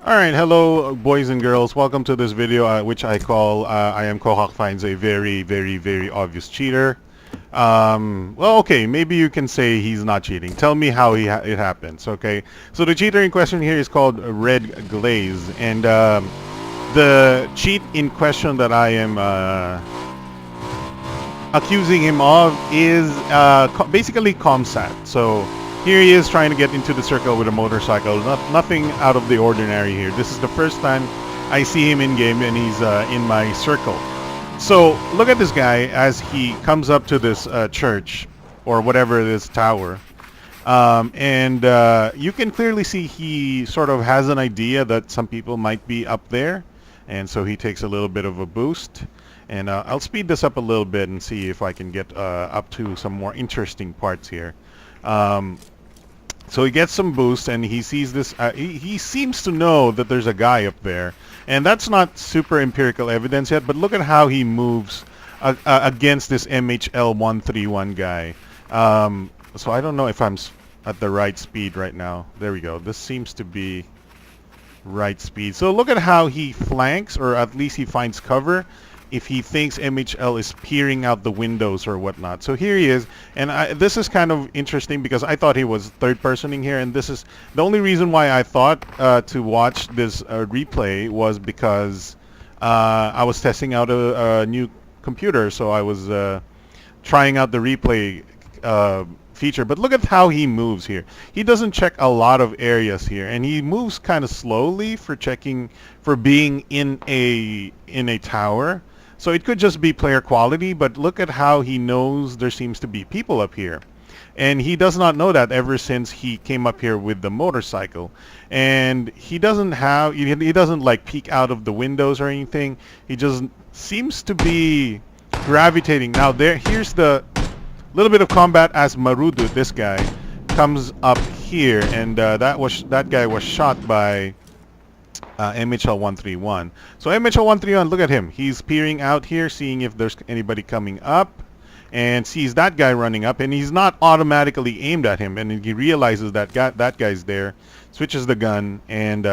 Alright, hello boys and girls. Welcome to this video which I call I am Kokak finds a very obvious cheater. Well, okay, maybe you can say he's not cheating. Tell me how it happens, okay? So the cheater in question here is called Red Glaze, and the cheat in question that I am accusing him of is basically ComSat. So here he is trying to get into the circle with a motorcycle. Nothing out of the ordinary here. This is the first time I see him in game, and he's in my circle. So look at this guy as he comes up to this church or whatever this tower. And you can clearly see he sort of has an idea that some people might be up there. And so he takes a little bit of a boost. And I'll speed this up a little bit and see if I can get up to some more interesting parts here. So he gets some boost, and he sees this. He seems to know that there's a guy up there, and that's not super empirical evidence yet. But look at how he moves against this MHL131 guy. So I don't know if I'm at the right speed right now. There we go. This seems to be right speed. So look at how he flanks, or at least he finds cover, if he thinks MHL is peering out the windows or whatnot. So here he is, and this is kind of interesting because I thought he was third-personing here, and this is the only reason why I thought to watch this replay was because I was testing out a new computer, so I was trying out the replay feature. But look at how he moves here. He doesn't check a lot of areas here, and he moves kind of slowly for being in a tower. So it could just be player quality, but look at how he knows there seems to be people up here. And he does not know that ever since he came up here with the motorcycle. And he doesn't like peek out of the windows or anything. He just seems to be gravitating. Now here's the little bit of combat as Marudu, this guy, comes up here, and that guy was shot by MHL131. So MHL131, look at him. He's peering out here, seeing if there's anybody coming up, and sees that guy running up, and he's not automatically aimed at him, and he realizes that that guy's there, switches the gun, and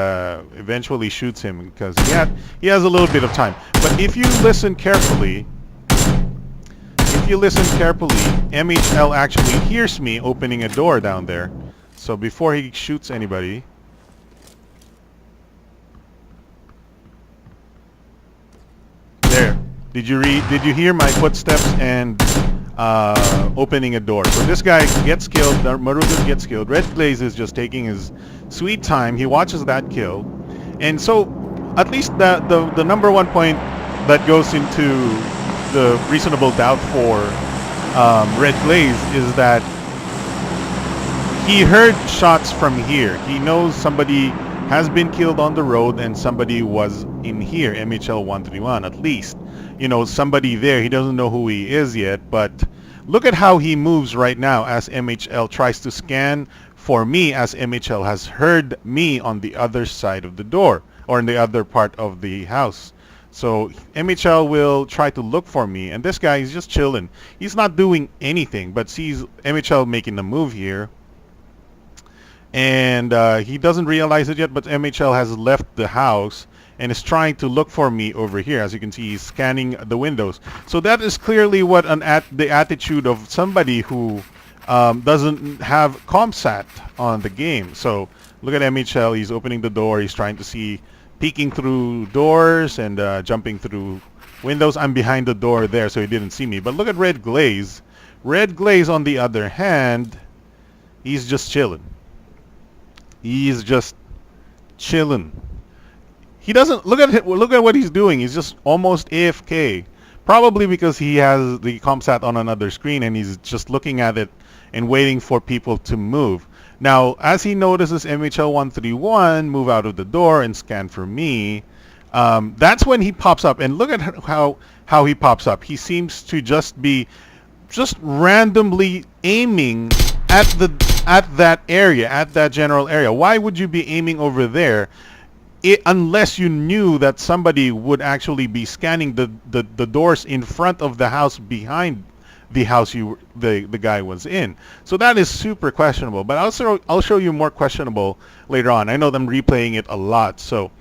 eventually shoots him because he has a little bit of time. But if you listen carefully, MHL actually hears me opening a door down there. So before he shoots anybody, there. Did you hear my footsteps and opening a door? So this guy gets killed. Marudu gets killed. Red Glaze is just taking his sweet time. He watches that kill, and so at least the number one point that goes into the reasonable doubt for Red Glaze is that he heard shots from here. He knows somebody has been killed on the road and somebody was in here, MHL131 at least. You know, somebody there. He doesn't know who he is yet, but look at how he moves right now as MHL tries to scan for me, as MHL has heard me on the other side of the door, or in the other part of the house. So MHL will try to look for me, and this guy is just chilling. He's not doing anything, but sees MHL making the move here. And he doesn't realize it yet, but MHL has left the house and is trying to look for me over here. As you can see, he's scanning the windows. So that is clearly what the attitude of somebody who doesn't have ComSat on the game. So look at MHL. He's opening the door. He's trying to see, peeking through doors and jumping through windows. I'm behind the door there, so he didn't see me. But look at Red Glaze. Red Glaze, on the other hand, he's just chilling. He's just chilling. He doesn't look at what he's doing. He's just almost AFK, probably because he has the ComSat on another screen and he's just looking at it and waiting for people to move. Now, as he notices MHL131 move out of the door and scan for me, that's when he pops up. And look at how he pops up. He seems to just be randomly aiming at that area, at that general area. Why would you be aiming over there unless you knew that somebody would actually be scanning the doors in front of the house behind the house the guy was in. So that is super questionable. But I'll show you more questionable later on. I know them replaying it a lot. So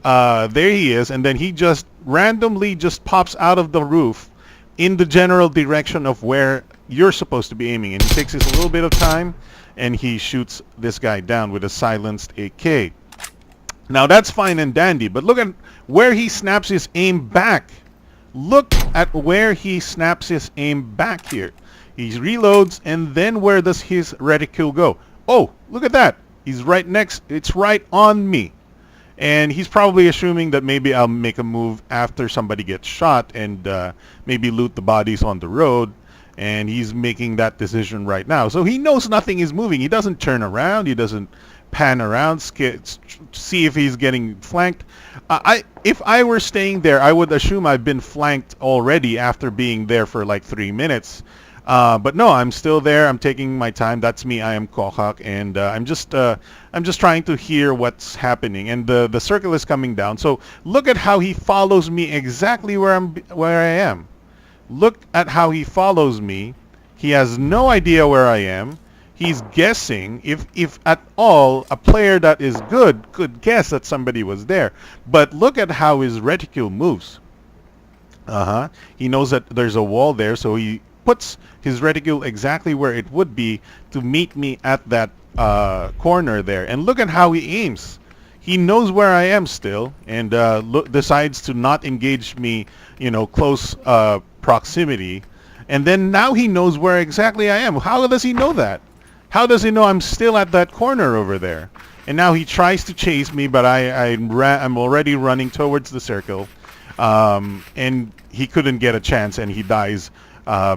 there he is, and then he just randomly just pops out of the roof in the general direction of where you're supposed to be aiming, and he takes his little bit of time and he shoots this guy down with a silenced AK. Now that's fine and dandy, but look at where he snaps his aim back. Look at where he snaps his aim back here. He reloads, and then where does his reticule go? Oh, look at that. He's right next. It's right on me. And he's probably assuming that maybe I'll make a move after somebody gets shot and maybe loot the bodies on the road. And he's making that decision right now. So he knows nothing is moving. He doesn't turn around. He doesn't pan around, see if he's getting flanked. If I were staying there, I would assume I've been flanked already after being there for like 3 minutes. But no, I'm still there. I'm taking my time. That's me. I am Kokak, and I'm just trying to hear what's happening. And the circle is coming down. So look at how he follows me exactly where I am. Look at how he follows me. He has no idea where I am. He's guessing, if at all, a player that is good could guess that somebody was there. But look at how his reticule moves. He knows that there's a wall there, so he puts his reticule exactly where it would be to meet me at that corner there. And look at how he aims. He knows where I am still, and decides to not engage me, close proximity. And then now he knows where exactly I am. How does he know that? How does he know I'm still at that corner over there? And now he tries to chase me, but I'm already running towards the circle. And he couldn't get a chance, and he dies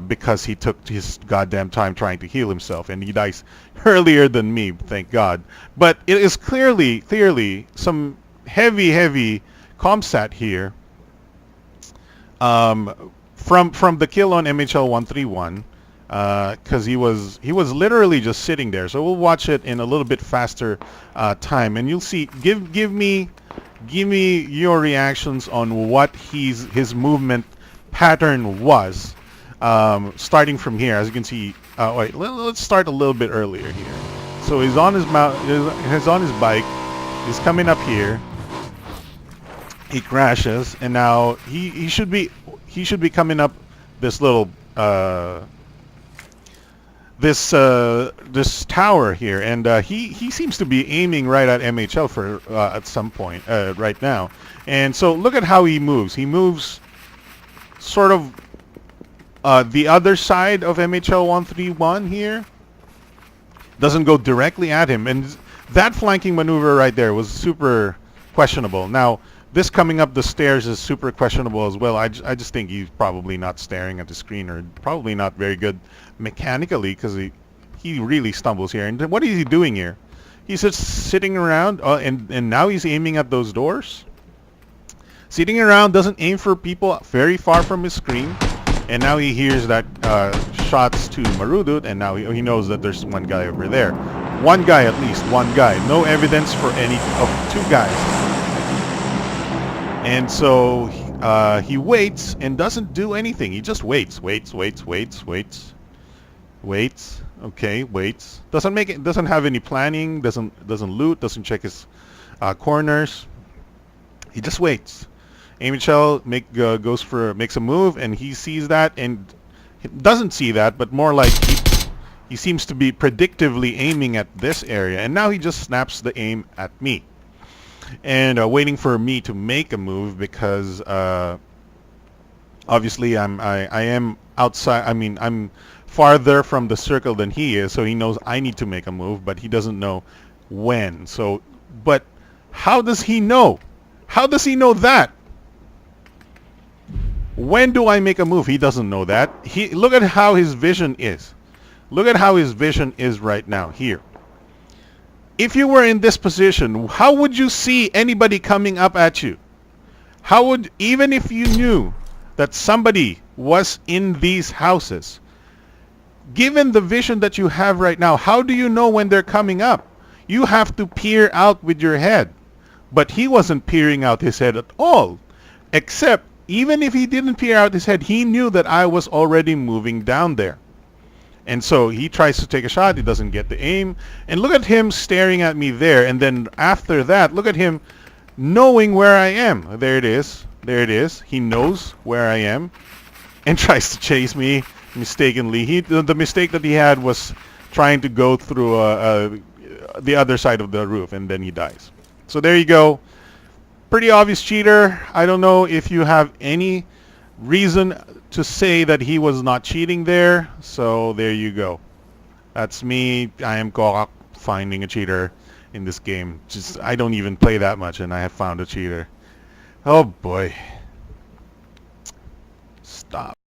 because he took his goddamn time trying to heal himself. And he dies earlier than me, thank God. But it is clearly some heavy comsat here. From the kill on MHL 131. Because he was literally just sitting there. So we'll watch it in a little bit faster time, and you'll see. Give me your reactions on what his movement pattern was, starting from here. As you can see, wait, let's start a little bit earlier here. So he's on his he's on his bike. He's coming up here. He crashes, and now he should be coming up this little. This tower here, and he seems to be aiming right at MHL for at some point right now. And so look at how he moves. He moves sort of the other side of MHL 131 here. Doesn't go directly at him, and that flanking maneuver right there was super questionable. Now this coming up the stairs is super questionable as well. I just think he's probably not staring at the screen, or probably not very good mechanically, because he really stumbles here. And what is he doing here? He's just sitting around, and now he's aiming at those doors. Sitting around, doesn't aim for people very far from his screen. And now he hears that shots to Marudut, and now he knows that there's one guy over there. One guy, at least one guy. No evidence for any of two guys. And so he waits and doesn't do anything. He just waits. Okay, waits. Doesn't have any planning. Doesn't loot. Doesn't check his corners. He just waits. AMHL makes a move, and he sees that, and he doesn't see that, but more like he seems to be predictively aiming at this area, and now he just snaps the aim at me. And waiting for me to make a move, because obviously I am outside. I mean, I'm farther from the circle than he is, so he knows I need to make a move, but he doesn't know when. So, but how does he know? How does he know that? When do I make a move? He doesn't know that. Look at how his vision is. Look at how his vision is right now here. If you were in this position, how would you see anybody coming up at you? How would, even if you knew that somebody was in these houses, given the vision that you have right now, how do you know when they're coming up? You have to peer out with your head. But he wasn't peering out his head at all, except even if he didn't peer out his head, he knew that I was already moving down there. And so he tries to take a shot. He doesn't get the aim. And look at him staring at me there. And then after that, look at him knowing where I am. There it is. There it is. He knows where I am and tries to chase me mistakenly. The mistake that he had was trying to go through the other side of the roof, and then he dies. So there you go. Pretty obvious cheater. I don't know if you have any reason to say that he was not cheating there. So there you go. That's me. I am Kokak finding a cheater in this game. Just I don't even play that much, and I have found a cheater. Oh boy. Stop.